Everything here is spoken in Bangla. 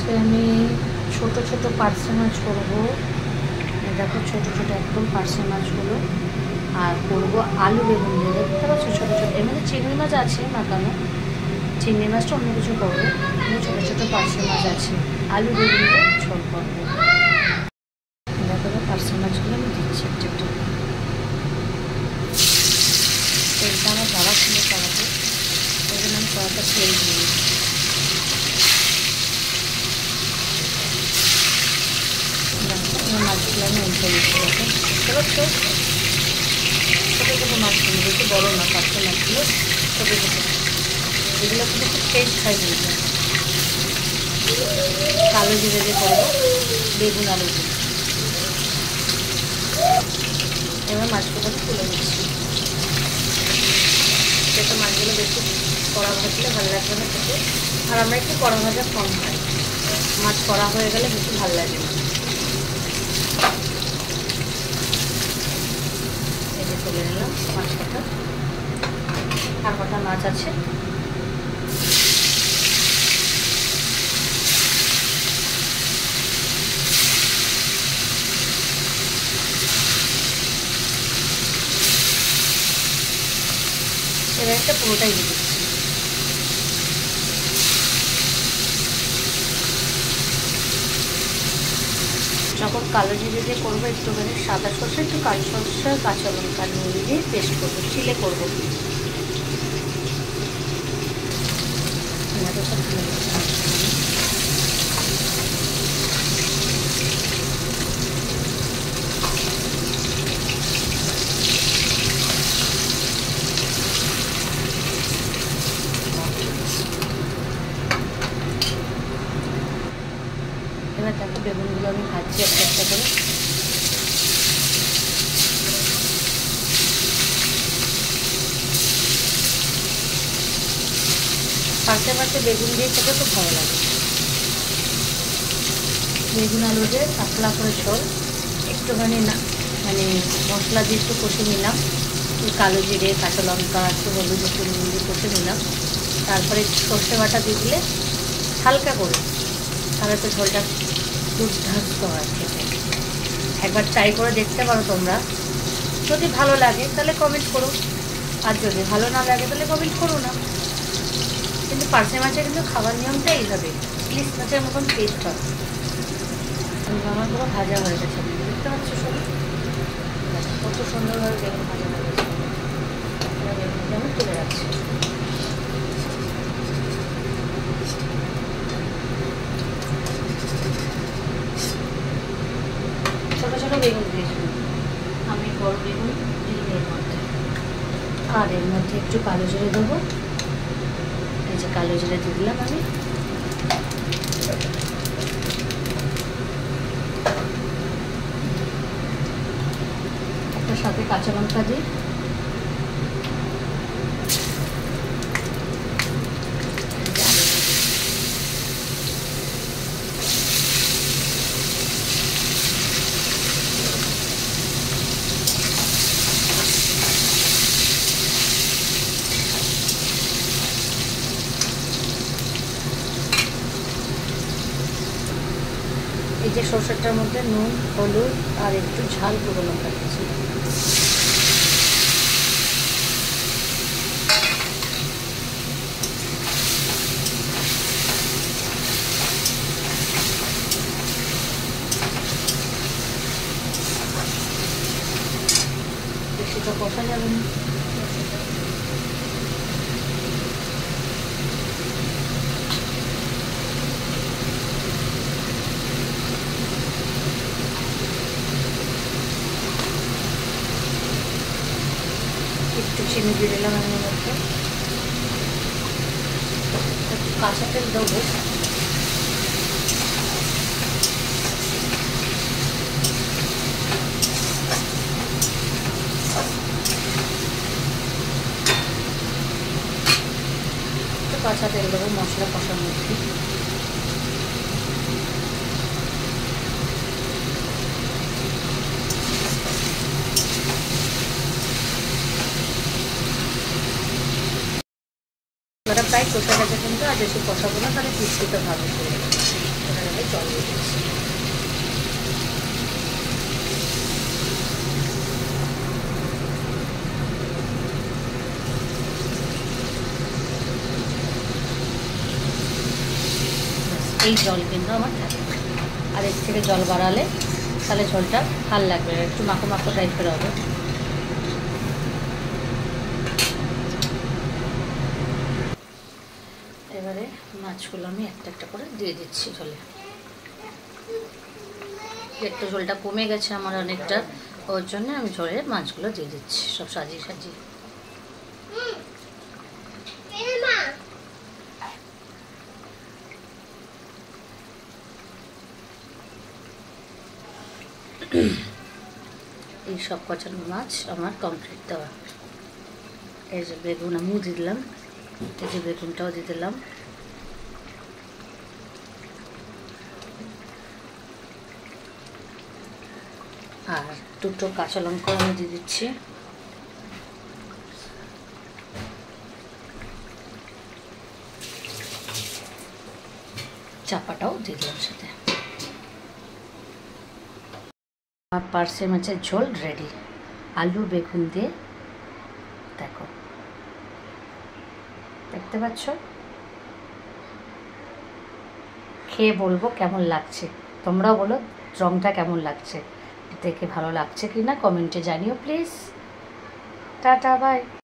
আজকে আমি ছোট ছোট পার্সে মাছ করবো। দেখো ছোট ছোট একদম পার্সে মাছগুলো, আর করবো আলু বেগুন দিয়ে। দেখতে পাচ্ছ ছোটো ছোটো, এর মধ্যে চিংড়ি মাছ আছে মাখানো, চিংড়ি মাছটা অন্য কিছু করবো, কিন্তু ছোটো ছোটো পার্সে মাছ আছে, আলু বেগুন দিয়ে ঝোল করবো। দেখো পার্সে মাছগুলো আমি দিচ্ছি একটু একটু। তেলটা আমার বাবা ছিল কড়াতে, ওই জন্য আমি কড়াটা তেল দিই। মাছগুলো আমি উল্টে দিচ্ছি। দেখো বুঝতে পারছো, ছোটো ছোটো মাছগুলো, বেশি বড়ো না, পার্সে মাছগুলো ছোটো ছোটো, এগুলো কিন্তু খুব টেস্ট হয়। কিন্তু কালো জিরে দিয়ে করবো বেগুন আলু দিয়ে। এবার মাছগুলো তুলে দিচ্ছি। সেটা মাছগুলো বেশি কড়া ভাজলে ভালো লাগবে না খেতে, আর আমরা একটু কড়া ভাজা কম খাই, মাছ কড়া হয়ে গেলে বেশি ভালো লাগে না। এই যে তুলে নিলাম মাছ কটা, আর কটা মাছ আছে। এবার একটা পুরোটাই দিয়ে দিচ্ছি। যখন কালো জিরে দিয়ে করবো, একটুখানি সাদা সরষে, একটু কালো সরষে, কাঁচা লঙ্কা নুন দিয়ে পেস্ট করবো, চিলে করবো। এবার দেখো বেগুনগুলো আমি ভাজছি একটা একটা করে। পাশে পাশে বেগুন দিয়ে খেতে খুব ভালো লাগে। বেগুন আলু দিয়ে পাতলা করে ঝোল, একটুখানি না মানে মশলা দিয়ে একটু কষে নিলাম, কালো জিরে, কাঁচা লঙ্কা, একটু হলুদ, একটু নুন দিয়ে কষে নিলাম। তারপরে সর্ষে বাটা দিয়ে দিলে হালকা করে, তাহলে তো ঝোলটা দুর্দান্ত হয় খেতে। একবার ট্রাই করে দেখতে পারো তোমরা, যদি ভালো লাগে তাহলে কমেন্ট করো, আর যদি ভালো না লাগে তাহলে কমেন্ট করো না। কিন্তু পার্সে মাছের কিন্তু খাবার নিয়মটা এইভাবে, ইলিশ মাছের মতন টেস্ট হয়। আমার পুরো ভাজা হয়ে গেছে, দেখতে পাচ্ছ সবাই কত সুন্দরভাবে বেগুন ভাজা হয়ে গেছে। বেগুনটা আমি তুলে রাখছি। ছোটো ছোটো বেগুন দিয়েছিল আমি, বড় বেগুন দিই এর মধ্যে। আর এর মধ্যে একটু কালো জিরে দেবো, এই যে কালো জিরে দিয়ে দিলাম আমি। সাথে কাঁচা লঙ্কা দিই, এই যে সরষেটার মধ্যে নুন, হলুদ আর একটু ঝাল গুঁড়ো লঙ্কা দিচ্ছি। বেশি তো কষা যাবে না। একটু চিনি দিয়ে দিলাম আমি মধ্যে, একটু কাঁচা তেল দেবো। একটু কাঁচা তেল দেবো মশলা কষার মধ্যে। ওটা প্রায় কষে গেছে কিন্তু আর বেশি কষাবো না, তাহলে পিসপিত ভাবে চলে যাবে। ওটা জল দিয়ে দিচ্ছি। এই জল কিন্তু আমার থাকে, আর এর থেকে জল বাড়ালে তাহলে ঝোলটা ভাল লাগবে, একটু মাখো মাখো টাইপের হবে। এবারে মাছগুলো আমি একটা একটা করে দিয়ে দিচ্ছি ঝোলে। একটু ঝোলটা কমে গেছে আমার অনেকটা, ওর জন্য আমি ঝোলে মাছগুলো দিয়ে দিচ্ছি সব সাজিয়ে সাজিয়ে। এই সব কচানো মাছ আমার কমপ্লিট দেওয়া। এই যে বেগুন আমিও দিয়ে দিলাম, এই যে বেগুনটাও দিয়ে দিলাম। আর দুটো কাঁচা লঙ্কা আমি দিয়ে দিচ্ছি। চাপাটাও দিয়ে দিলাম সাথে। আমার পার্শে মাছের ঝোল রেডি, আলু বেগুন দিয়ে। দেখো, দেখতে পাচ্ছ? খেয়ে বলবো কেমন লাগছে, তোমরাও বলো রংটা কেমন লাগছে, দেখে ভালো লাগছে কি না কমেন্টে জানিও প্লিজ। Tata bye.